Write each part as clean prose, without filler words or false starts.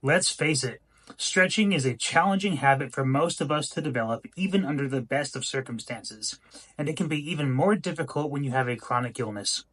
Let's face it, stretching is a challenging habit for most of us to develop, even under the best of circumstances, and it can be even more difficult when you have a chronic illness.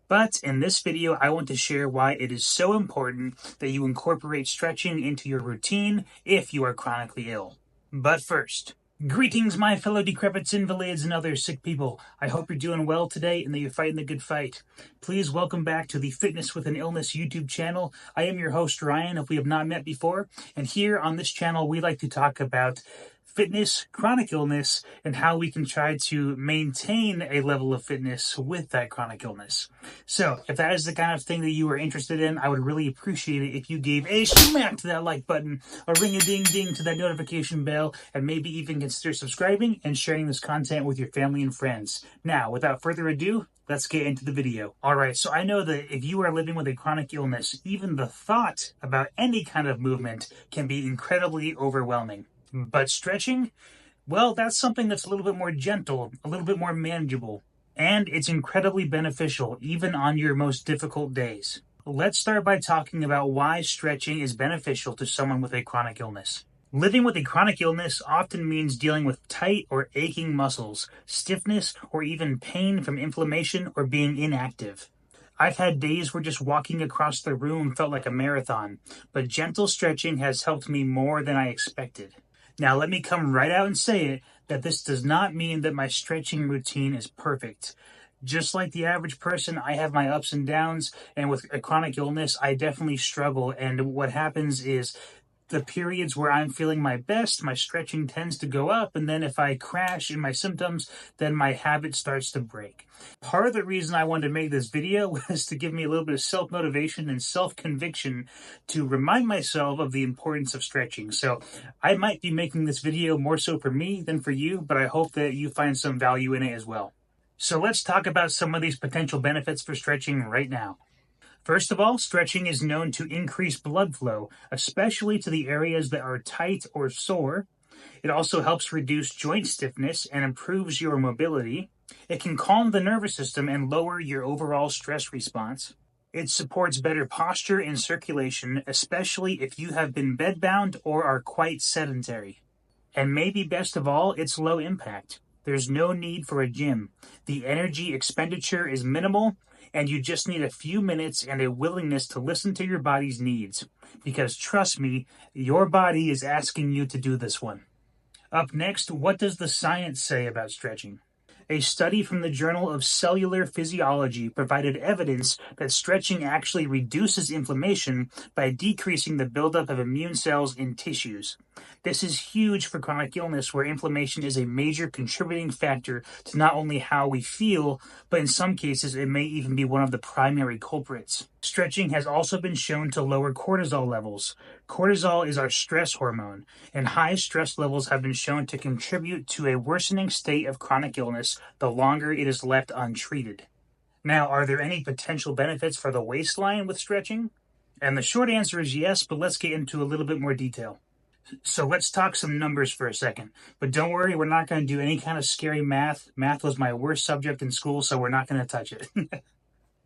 But in this video, I want to share why it is so important that you incorporate stretching into your routine if you are chronically ill. But first, greetings, my fellow decrepit invalids and other sick people. I hope you're doing well today and that you're fighting the good fight. Please welcome back to the Fitness with an Illness YouTube channel. I am your host, Ryan, if we have not met before. And here on this channel, we like to talk about fitness, chronic illness, and how we can try to maintain a level of fitness with that chronic illness. So if that is the kind of thing that you are interested in, I would really appreciate it if you gave a smack to that like button, a ring-a-ding-ding to that notification bell, and maybe even consider subscribing and sharing this content with your family and friends. Now, without further ado, let's get into the video. Alright, so I know that if you are living with a chronic illness, even the thought about any kind of movement can be incredibly overwhelming. But stretching, well, that's something that's a little bit more gentle, a little bit more manageable, and it's incredibly beneficial even on your most difficult days. Let's start by talking about why stretching is beneficial to someone with a chronic illness. Living with a chronic illness often means dealing with tight or aching muscles, stiffness, or even pain from inflammation or being inactive. I've had days where just walking across the room felt like a marathon, but gentle stretching has helped me more than I expected. Now, let me come right out and say it, that this does not mean that my stretching routine is perfect. Just like the average person, I have my ups and downs, and with a chronic illness, I definitely struggle, and what happens is the periods where I'm feeling my best, my stretching tends to go up, and then if I crash in my symptoms, then my habit starts to break. Part of the reason I wanted to make this video was to give me a little bit of self-motivation and self-conviction to remind myself of the importance of stretching. So I might be making this video more so for me than for you, but I hope that you find some value in it as well. So let's talk about some of these potential benefits for stretching right now. First of all, stretching is known to increase blood flow, especially to the areas that are tight or sore. It also helps reduce joint stiffness and improves your mobility. It can calm the nervous system and lower your overall stress response. It supports better posture and circulation, especially if you have been bedbound or are quite sedentary. And maybe best of all, it's low impact. There's no need for a gym. The energy expenditure is minimal, and you just need a few minutes and a willingness to listen to your body's needs. Because trust me, your body is asking you to do this one. Up next, what does the science say about stretching? A study from the Journal of Cellular Physiology provided evidence that stretching actually reduces inflammation by decreasing the buildup of immune cells in tissues. This is huge for chronic illness, where inflammation is a major contributing factor to not only how we feel, but in some cases it may even be one of the primary culprits. Stretching has also been shown to lower cortisol levels. Cortisol is our stress hormone, and high stress levels have been shown to contribute to a worsening state of chronic illness the longer it is left untreated. Now, are there any potential benefits for the waistline with stretching? And the short answer is yes, but let's get into a little bit more detail. So let's talk some numbers for a second. But don't worry, we're not going to do any kind of scary math. Math was my worst subject in school, so we're not going to touch it.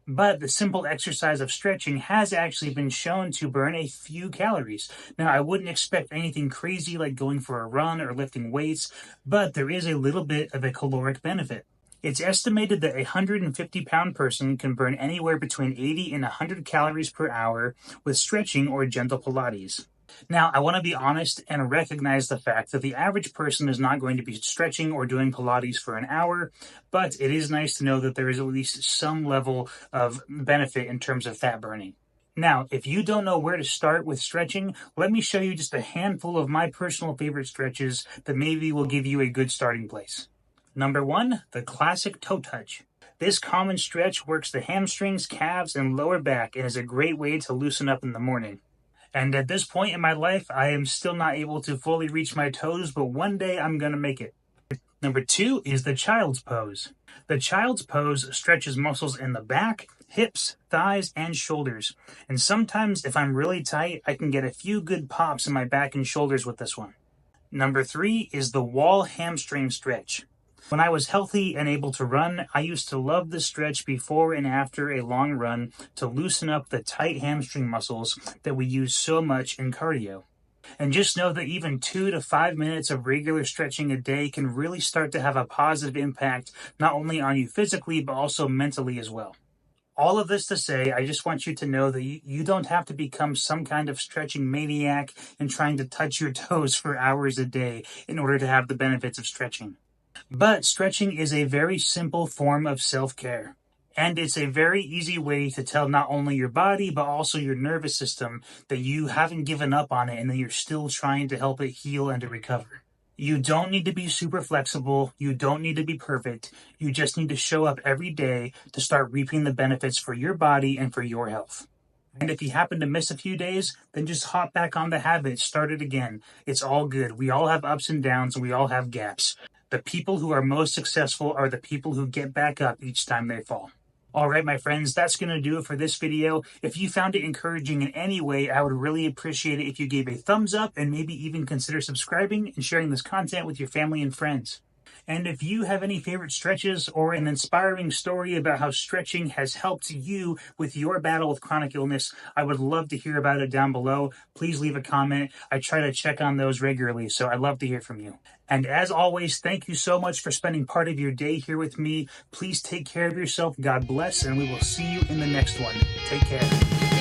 But the simple exercise of stretching has actually been shown to burn a few calories. Now, I wouldn't expect anything crazy like going for a run or lifting weights, but there is a little bit of a caloric benefit. It's estimated that a 150-pound person can burn anywhere between 80 and 100 calories per hour with stretching or gentle Pilates. Now, I want to be honest and recognize the fact that the average person is not going to be stretching or doing Pilates for an hour, but it is nice to know that there is at least some level of benefit in terms of fat burning. Now, if you don't know where to start with stretching, let me show you just a handful of my personal favorite stretches that maybe will give you a good starting place. Number 1, the classic toe touch. This common stretch works the hamstrings, calves, and lower back and is a great way to loosen up in the morning. And at this point in my life, I am still not able to fully reach my toes, but one day I'm going to make it. Number 2 is the child's pose. The child's pose stretches muscles in the back, hips, thighs, and shoulders. And sometimes if I'm really tight, I can get a few good pops in my back and shoulders with this one. Number 3 is the wall hamstring stretch. When I was healthy and able to run, I used to love the stretch before and after a long run to loosen up the tight hamstring muscles that we use so much in cardio. And just know that even 2 to 5 minutes of regular stretching a day can really start to have a positive impact, not only on you physically, but also mentally as well. All of this to say, I just want you to know that you don't have to become some kind of stretching maniac and trying to touch your toes for hours a day in order to have the benefits of stretching. But stretching is a very simple form of self-care. And it's a very easy way to tell not only your body, but also your nervous system that you haven't given up on it and that you're still trying to help it heal and to recover. You don't need to be super flexible. You don't need to be perfect. You just need to show up every day to start reaping the benefits for your body and for your health. And if you happen to miss a few days, then just hop back on the habit, start it again. It's all good. We all have ups and downs and we all have gaps. The people who are most successful are the people who get back up each time they fall. All right, my friends, that's going to do it for this video. If you found it encouraging in any way, I would really appreciate it if you gave a thumbs up and maybe even consider subscribing and sharing this content with your family and friends. And if you have any favorite stretches or an inspiring story about how stretching has helped you with your battle with chronic illness, I would love to hear about it down below. Please leave a comment. I try to check on those regularly, so I'd love to hear from you. And as always, thank you so much for spending part of your day here with me. Please take care of yourself. God bless, and we will see you in the next one. Take care.